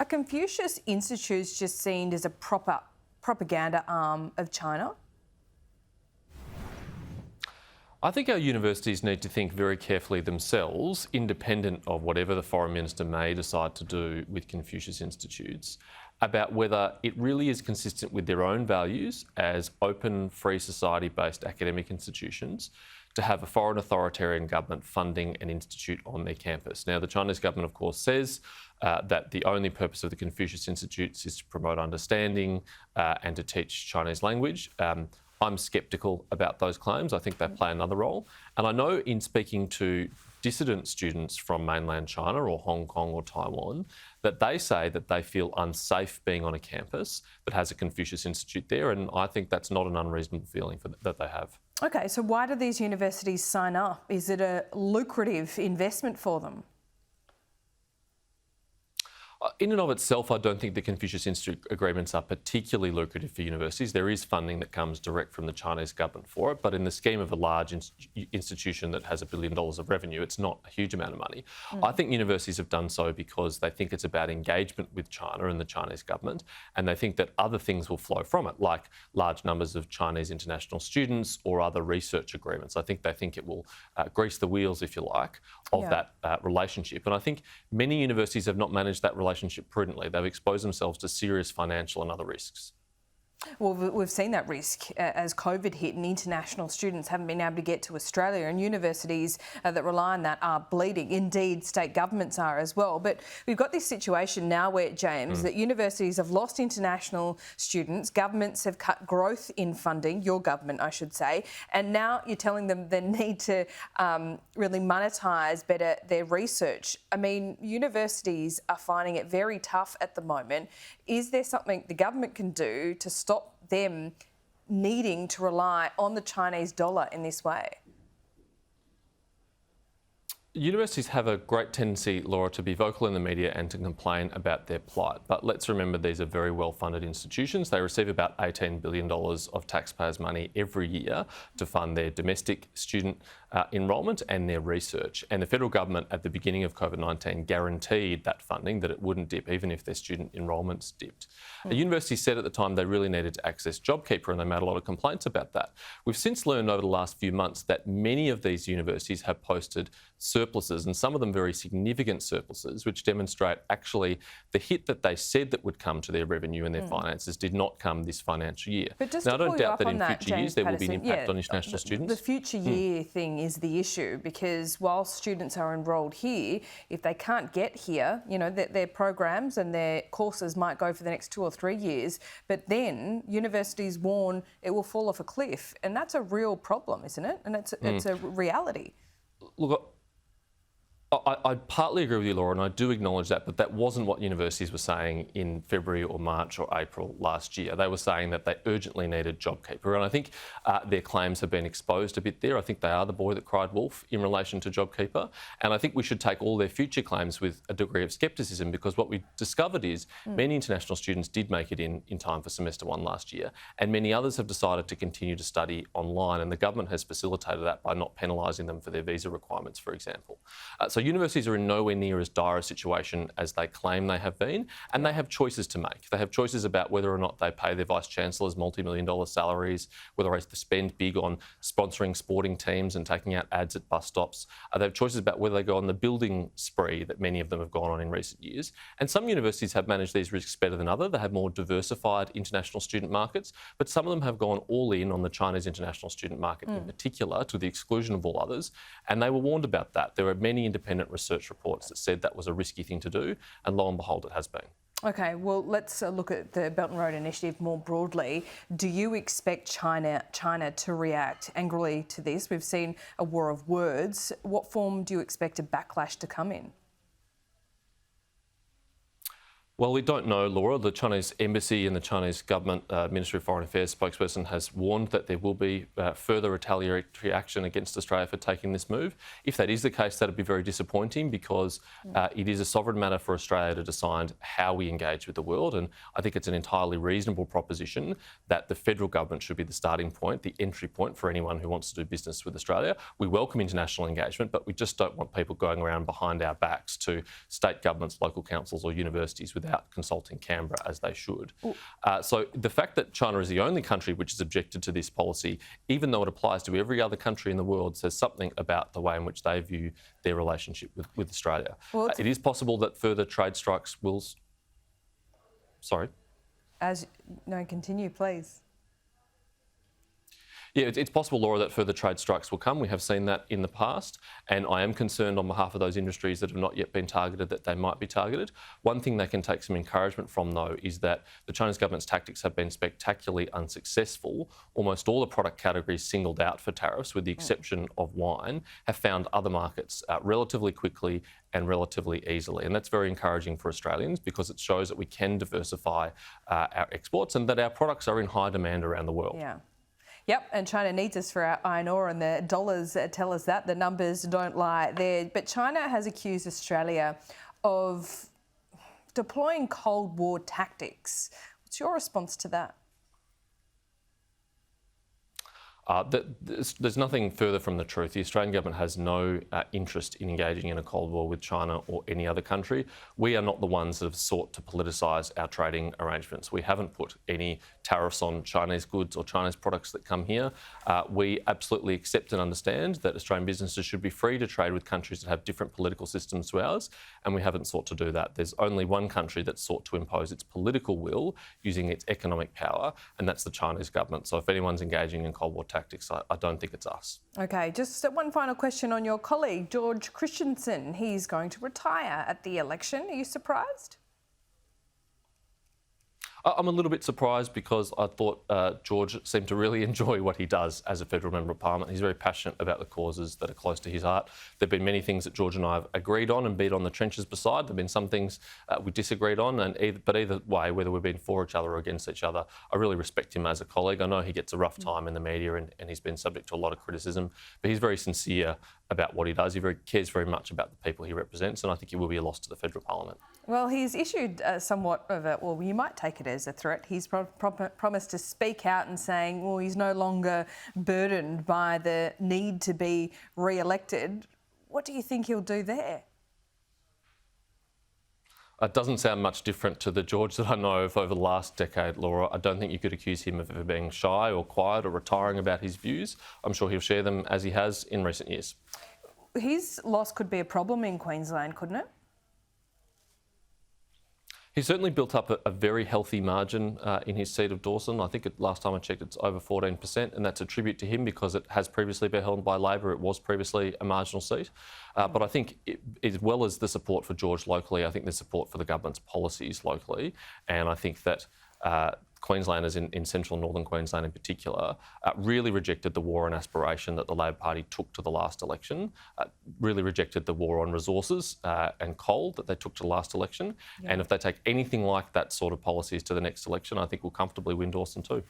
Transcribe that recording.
Are Confucius Institutes just seen as a proper propaganda arm of China? I think our universities need to think very carefully themselves, independent of whatever the Foreign Minister may decide to do with Confucius Institutes, about whether it really is consistent with their own values as open, free society-based academic institutions to have a foreign authoritarian government funding an institute on their campus. Now, the Chinese government, of course, says that the only purpose of the Confucius Institutes is to promote understanding and to teach Chinese language. I'm sceptical about those claims. I think they play another role. And I know in speaking to dissident students from mainland China or Hong Kong or Taiwan, that they say that they feel unsafe being on a campus that has a Confucius Institute there. And I think that's not an unreasonable feeling that they have. OK, so why do these universities sign up? Is it a lucrative investment for them? In and of itself, I don't think the Confucius Institute agreements are particularly lucrative for universities. There is funding that comes direct from the Chinese government for it, but in the scheme of a large institution that has $1 billion of revenue, it's not a huge amount of money. I think universities have done so because they think it's about engagement with China and the Chinese government, and they think that other things will flow from it, like large numbers of Chinese international students or other research agreements. I think they think it will grease the wheels, if you like, of that relationship. And I think many universities have not managed that relationship prudently. They've exposed themselves to serious financial and other risks. Well, we've seen that risk as COVID hit and international students haven't been able to get to Australia, and universities that rely on that are bleeding. Indeed, state governments are as well. But we've got this situation now where, James, that universities have lost international students, governments have cut growth in funding, your government, I should say, and now you're telling them they need to really monetise better their research. I mean, universities are finding it very tough at the moment. Is there something the government can do to stop them needing to rely on the Chinese dollar in this way? Universities have a great tendency, Laura, to be vocal in the media and to complain about their plight. But let's remember these are very well-funded institutions. They receive about $18 billion of taxpayers' money every year to fund their domestic student enrolment and their research. And the federal government at the beginning of COVID-19 guaranteed that funding, that it wouldn't dip, even if their student enrolments dipped. The university said at the time they really needed to access JobKeeper, and they made a lot of complaints about that. We've since learned over the last few months that many of these universities have posted surpluses, and some of them very significant surpluses, which demonstrate actually the hit that they said that would come to their revenue and their finances did not come this financial year. But just now, I to don't pull you doubt up that on in that, future years there will be an Paterson, impact on international students. The future year thing is the issue, because while students are enrolled here, if they can't get here, you know, their programs and their courses might go for the next 2 or 3 years, but then universities warn it will fall off a cliff, and that's a real problem, isn't it? And it's a reality. Look, I partly agree with you, Laura, and I do acknowledge that, but that wasn't what universities were saying in February or March or April last year. They were saying that they urgently needed JobKeeper, and I think their claims have been exposed a bit there. I think they are the boy that cried wolf in relation to JobKeeper, and I think we should take all their future claims with a degree of scepticism, because what we discovered is many international students did make it in time for semester 1 last year, and many others have decided to continue to study online, and the government has facilitated that by not penalising them for their visa requirements, for example. So universities are in nowhere near as dire a situation as they claim they have been, and they have choices to make. They have choices about whether or not they pay their vice-chancellors multi-million-dollar salaries, whether they spend big on sponsoring sporting teams and taking out ads at bus stops. They have choices about whether they go on the building spree that many of them have gone on in recent years. And some universities have managed these risks better than others. They have more diversified international student markets, but some of them have gone all in on the Chinese international student market in particular, to the exclusion of all others. And they were warned about that. There were many independent research reports that said that was a risky thing to do, and lo and behold, it has been. OK, well, let's look at the Belt and Road Initiative more broadly. Do you expect China to react angrily to this? We've seen a war of words. What form do you expect a backlash to come in? Well, we don't know, Laura. The Chinese embassy and the Chinese government Ministry of Foreign Affairs spokesperson has warned that there will be further retaliatory action against Australia for taking this move. If that is the case, that would be very disappointing, because it is a sovereign matter for Australia to decide how we engage with the world. And I think it's an entirely reasonable proposition that the federal government should be the starting point, the entry point for anyone who wants to do business with Australia. We welcome international engagement, but we just don't want people going around behind our backs to state governments, local councils or universities without without consulting Canberra, as they should. So the fact that China is the only country which has objected to this policy, even though it applies to every other country in the world, says something about the way in which they view their relationship with Australia. Well, It is possible that further trade strikes will... Sorry? No, continue, please. Yeah, it's possible, Laura, that further trade strikes will come. We have seen that in the past, and I am concerned on behalf of those industries that have not yet been targeted that they might be targeted. One thing they can take some encouragement from, though, is that the Chinese government's tactics have been spectacularly unsuccessful. Almost all the product categories singled out for tariffs, with the exception of wine, have found other markets relatively quickly and relatively easily. And that's very encouraging for Australians because it shows that we can diversify our exports and that our products are in high demand around the world. Yeah. Yep, and China needs us for our iron ore, and the dollars tell us that. The numbers don't lie there. But China has accused Australia of deploying Cold War tactics. What's your response to that? There's nothing further from the truth. The Australian government has no interest in engaging in a Cold War with China or any other country. We are not the ones that have sought to politicise our trading arrangements. We haven't put any tariffs on Chinese goods or Chinese products that come here. We absolutely accept and understand that Australian businesses should be free to trade with countries that have different political systems to ours, and we haven't sought to do that. There's only one country that's sought to impose its political will using its economic power, and that's the Chinese government. So if anyone's engaging in Cold War tactics, I don't think it's us. OK, just one final question on your colleague, George Christensen. He's going to retire at the election. Are you surprised? I'm a little bit surprised because I thought George seemed to really enjoy what he does as a federal member of parliament. He's very passionate about the causes that are close to his heart. There have been many things that George and I have agreed on and beat on the trenches beside. There have been some things we disagreed on, but either way, whether we've been for each other or against each other, I really respect him as a colleague. I know he gets a rough time in the media and he's been subject to a lot of criticism, but he's very sincere about what he does. He cares very much about the people he represents, and I think he will be a loss to the federal parliament. Well, he's issued somewhat of a, well, you might take it as a threat. He's promised to speak out and saying, well, he's no longer burdened by the need to be re-elected. What do you think he'll do there? It doesn't sound much different to the George that I know of over the last decade, Laura. I don't think you could accuse him of ever being shy or quiet or retiring about his views. I'm sure he'll share them as he has in recent years. His loss could be a problem in Queensland, couldn't it? He's certainly built up a very healthy margin in his seat of Dawson. I think last time I checked, it's over 14%, and that's a tribute to him because it has previously been held by Labor. It was previously a marginal seat. But I think, as well as the support for George locally, I think there's support for the government's policies locally. And I think that Queenslanders in central and northern Queensland in particular really rejected the war on aspiration that the Labor Party took to the last election, really rejected the war on resources and coal that they took to the last election. Yeah. And if they take anything like that sort of policies to the next election, I think we'll comfortably win Dawson too.